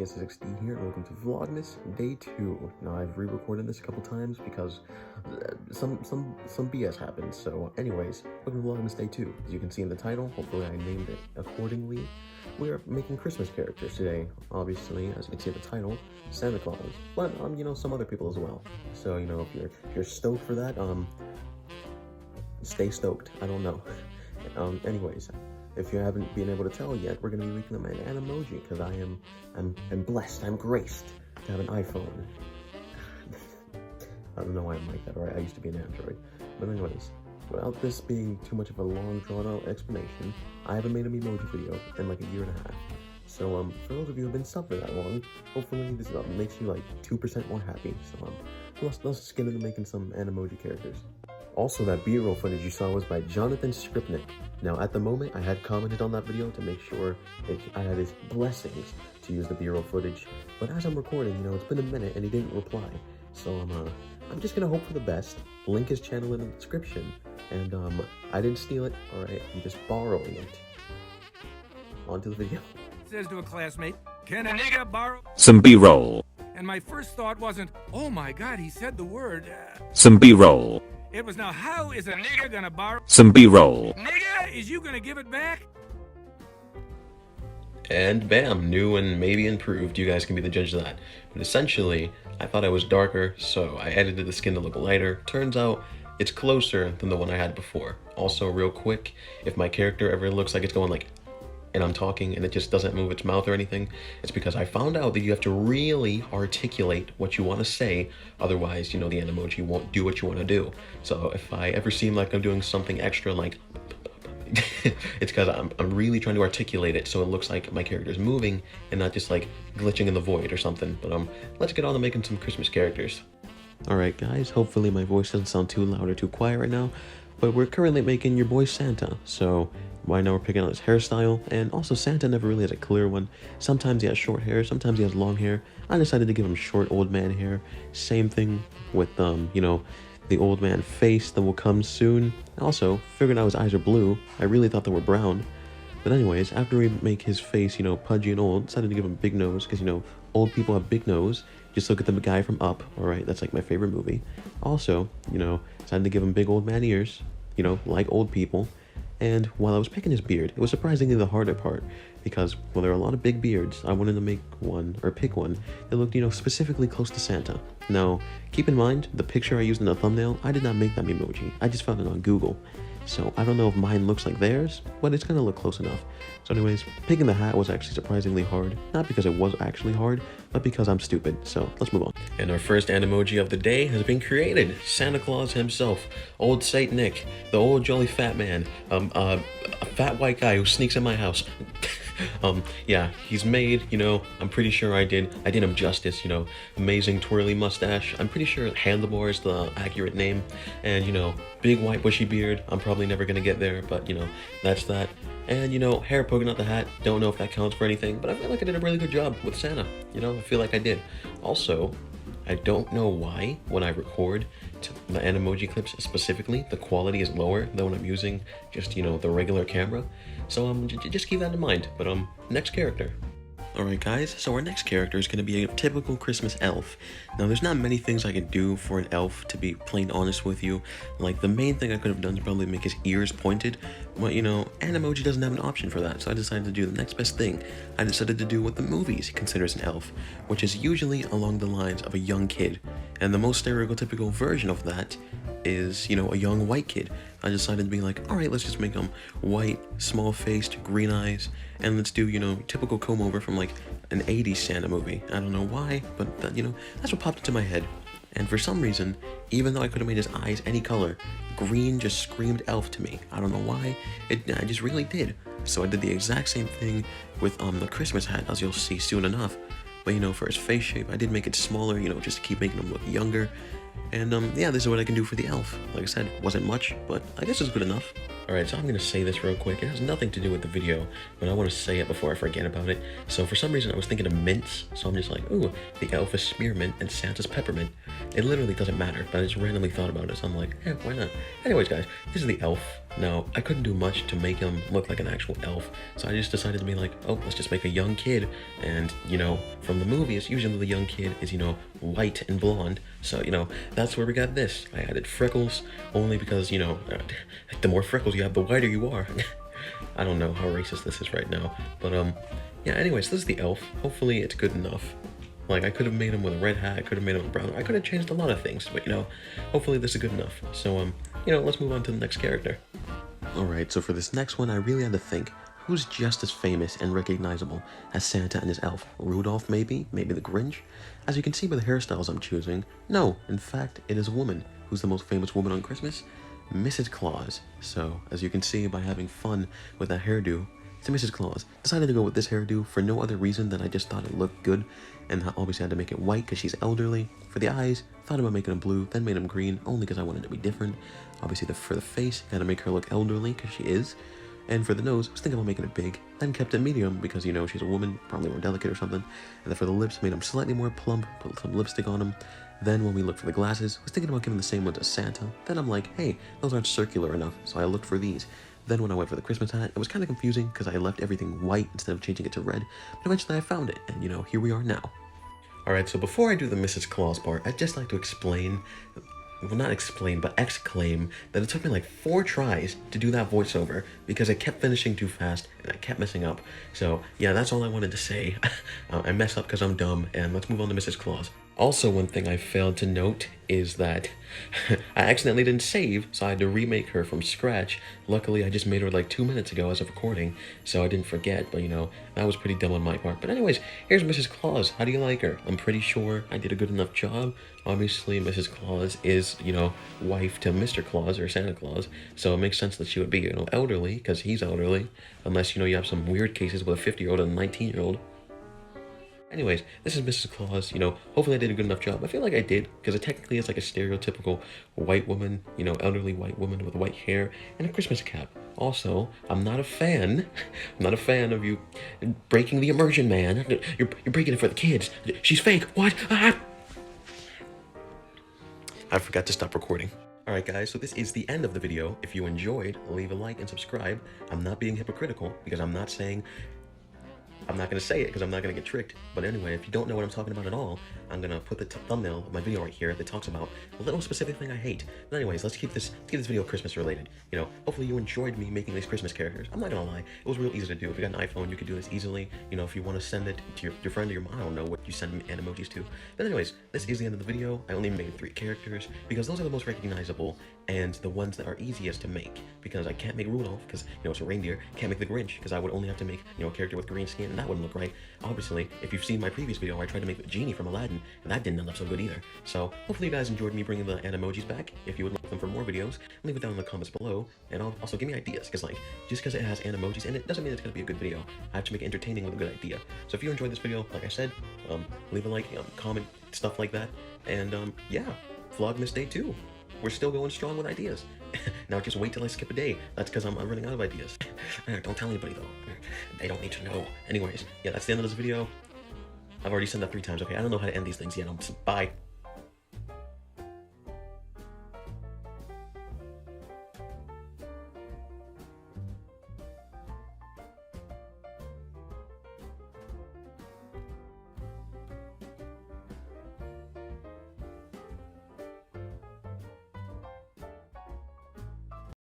TssXD here, and welcome to Vlogmas Day 2. Now, I've re-recorded this a couple times because some BS happened. So, anyways, welcome to Vlogmas Day 2. As you can see in the title, hopefully I named it accordingly. We're making Christmas characters today. Obviously, as you can see in the title, Santa Claus, but some other people as well. So, if you're stoked for that, stay stoked. I don't know. Anyways. If you haven't been able to tell yet, we're going to be making an Memoji because I'm blessed, I'm graced to have an iPhone. I don't know why I'm like that, alright? I used to be an Android. But anyways, without this being too much of a long drawn out explanation, I haven't made an emoji video in like a year and a half. So for those of you who have been suffering that long, hopefully this makes you like 2% more happy. So let's get into making some Memoji characters. Also, that B-roll footage you saw was by Jonathan Skripnik. Now, at the moment, I had commented on that video to make sure that I had his blessings to use the B-roll footage. But as I'm recording, it's been a minute and he didn't reply. So I'm just gonna hope for the best. Link his channel in the description. And I didn't steal it, alright? I'm just borrowing it. On to the video. Says to a classmate, "Can a nigga borrow some B-roll? And my first thought wasn't, oh my god, he said the word. Some B-roll. It was, now how is a nigga gonna borrow some B-roll? Nigga, is you gonna give it back? And bam, new and maybe improved. You guys can be the judge of that. But essentially, I thought I was darker, so I edited the skin to look lighter. Turns out, it's closer than the one I had before. Also, real quick, if my character ever looks like it's going like, and I'm talking and it just doesn't move its mouth or anything, it's because I found out that you have to really articulate what you want to say, otherwise, the Memoji won't do what you want to do. So if I ever seem like I'm doing something extra like it's because I'm really trying to articulate it so it looks like my character's moving and not just like glitching in the void or something. But let's get on to making some Christmas characters. Alright guys, hopefully my voice doesn't sound too loud or too quiet right now, but we're currently making your boy Santa, so right now we're picking out his hairstyle, and also Santa never really has a clear one. Sometimes he has short hair, sometimes he has long hair. I decided to give him short old man hair. Same thing with, the old man face that will come soon. Also, figured out his eyes are blue. I really thought they were brown. But anyways, after we make his face, pudgy and old, decided to give him a big nose, because, old people have big nose. Just look at the guy from Up, alright? That's like my favorite movie. Also, decided to give him big old man ears, like old people. And while I was picking his beard, it was surprisingly the harder part, because while there are a lot of big beards, I wanted to make one, or pick one, that looked, specifically close to Santa. Now, keep in mind, the picture I used in the thumbnail, I did not make that emoji. I just found it on Google. So I don't know if mine looks like theirs, but it's gonna look close enough. So anyways, picking the hat was actually surprisingly hard. Not because it was actually hard, but because I'm stupid. So let's move on. And our first Memoji of the day has been created. Santa Claus himself, old Saint Nick, the old jolly fat man, a fat white guy who sneaks in my house. Yeah, he's made, I'm pretty sure I did him justice, amazing twirly mustache. I'm pretty sure handlebar is the accurate name. And, big white bushy beard. I'm probably never gonna get there, but, that's that. And, hair poking out the hat. Don't know if that counts for anything, but I feel like I did a really good job with Santa. I feel like I did. Also, I don't know why, when I record the Memoji clips specifically, the quality is lower than when I'm using just, the regular camera. So, just keep that in mind. But, next character. Alright guys, so our next character is going to be a typical Christmas elf. Now there's not many things I can do for an elf, to be plain honest with you. Like the main thing I could have done is probably make his ears pointed, but Memoji doesn't have an option for that, so I decided to do the next best thing. I decided to do what the movies considers an elf, which is usually along the lines of a young kid. And the most stereotypical version of that is, a young white kid. I decided to be like, alright, let's just make him white, small-faced, green eyes, and let's do, typical comb-over from like an 80s Santa movie. I don't know why, but that's what popped into my head. And for some reason, even though I could have made his eyes any color, green just screamed elf to me. I don't know why, I just really did. So I did the exact same thing with the Christmas hat, as you'll see soon enough. But for his face shape, I did make it smaller, just to keep making him look younger. And yeah, this is what I can do for the elf. Like I said, wasn't much, but I guess it's good enough. Alright, so I'm gonna say this real quick. It has nothing to do with the video, but I want to say it before I forget about it. So for some reason I was thinking of mints, so I'm just like, ooh, the elf is spearmint and Santa's peppermint. It literally doesn't matter, but I just randomly thought about it, so I'm like, why not? Anyways guys, this is the elf. Now, I couldn't do much to make him look like an actual elf, so I just decided to be like, oh, let's just make a young kid. And, you know, from the movies, usually the young kid is, you know, white and blonde. So, you know, that's where we got this. I added freckles, only because, you know, the more freckles you have, the whiter you are. I don't know how racist this is right now, but, yeah, anyways, this is the elf. Hopefully it's good enough. Like, I could have made him with a red hat, I could have made him with brown, I could have changed a lot of things, but, you know, hopefully this is good enough. So, you know, let's move on to the next character. Alright, so for this next one, I really had to think, who's just as famous and recognizable as Santa and his elf? Rudolph, maybe? Maybe the Grinch? As you can see by the hairstyles I'm choosing, no, in fact, it is a woman. Who's the most famous woman on Christmas? Mrs. Claus. So, as you can see by having fun with that hairdo, it's Mrs. Claus. Decided to go with this hairdo for no other reason than I just thought it looked good, and obviously had to make it white because she's elderly. For the eyes, thought about making them blue, then made them green, only because I wanted to be different. Obviously, for the face, gotta make her look elderly because she is. And for the nose, I was thinking about making it big, then kept it medium because, you know, she's a woman, probably more delicate or something. And then for the lips, made them slightly more plump, put some lipstick on them. Then when we looked for the glasses, I was thinking about giving the same ones as Santa. Then I'm like, hey, those aren't circular enough, so I looked for these. Then when I went for the Christmas hat, it was kind of confusing because I left everything white instead of changing it to red. But eventually I found it, and, you know, here we are now. Alright, so before I do the Mrs. Claus part, I'd just like to explain, well, not explain, but exclaim that it took me like 4 tries to do that voiceover because I kept finishing too fast and I kept messing up. So, yeah, that's all I wanted to say. I messed up because I'm dumb, and let's move on to Mrs. Claus. Also, one thing I failed to note is that I accidentally didn't save, so I had to remake her from scratch. Luckily, I just made her like 2 minutes ago as of recording, so I didn't forget, but you know, that was pretty dumb on my part. But anyways, here's Mrs. Claus. How do you like her? I'm pretty sure I did a good enough job. Obviously, Mrs. Claus is, you know, wife to Mr. Claus or Santa Claus, so it makes sense that she would be, you know, elderly, because he's elderly, unless, you know, you have some weird cases with a 50-year-old and a 19-year-old. Anyways, this is Mrs. Claus. You know, hopefully I did a good enough job. I feel like I did, because it technically is like a stereotypical white woman, you know, elderly white woman with white hair and a Christmas cap. Also, I'm not a fan. I'm not a fan of you breaking the immersion, man. You're breaking it for the kids. She's fake. What? Ah! I forgot to stop recording. Alright guys, so this is the end of the video. If you enjoyed, leave a like and subscribe. I'm not being hypocritical, because I'm not saying... I'm not going to say it because I'm not going to get tricked. But anyway, if you don't know what I'm talking about at all, I'm going to put the thumbnail of my video right here that talks about a little specific thing I hate. But anyways, let's keep this video Christmas related. You know, hopefully you enjoyed me making these Christmas characters. I'm not going to lie, it was real easy to do. If you got an iPhone, you could do this easily. You know, if you want to send it to your friend or your mom, I don't know what you send emojis to. But anyways, this is the end of the video. I only made 3 characters because those are the most recognizable and the ones that are easiest to make. Because I can't make Rudolph because, you know, it's a reindeer. Can't make the Grinch because I would only have to make, you know, a character with green skin and that wouldn't look right. Obviously, if you've seen my previous video where I tried to make the genie from Aladdin, and that didn't end up so good either. So, hopefully you guys enjoyed me bringing the emojis back. If you would like them for more videos, leave it down in the comments below, and also give me ideas, because like, just because it has emojis in it doesn't mean it's going to be a good video. I have to make it entertaining with a good idea. So if you enjoyed this video, like I said, leave a like, comment, stuff like that, and yeah, Vlogmas Day 2. We're still going strong with ideas. Now just wait till I skip a day. That's because I'm running out of ideas. Don't tell anybody though. They don't need to know. Anyways, yeah, that's the end of this video. I've already said that 3 times. Okay, I don't know how to end these things yet. Bye.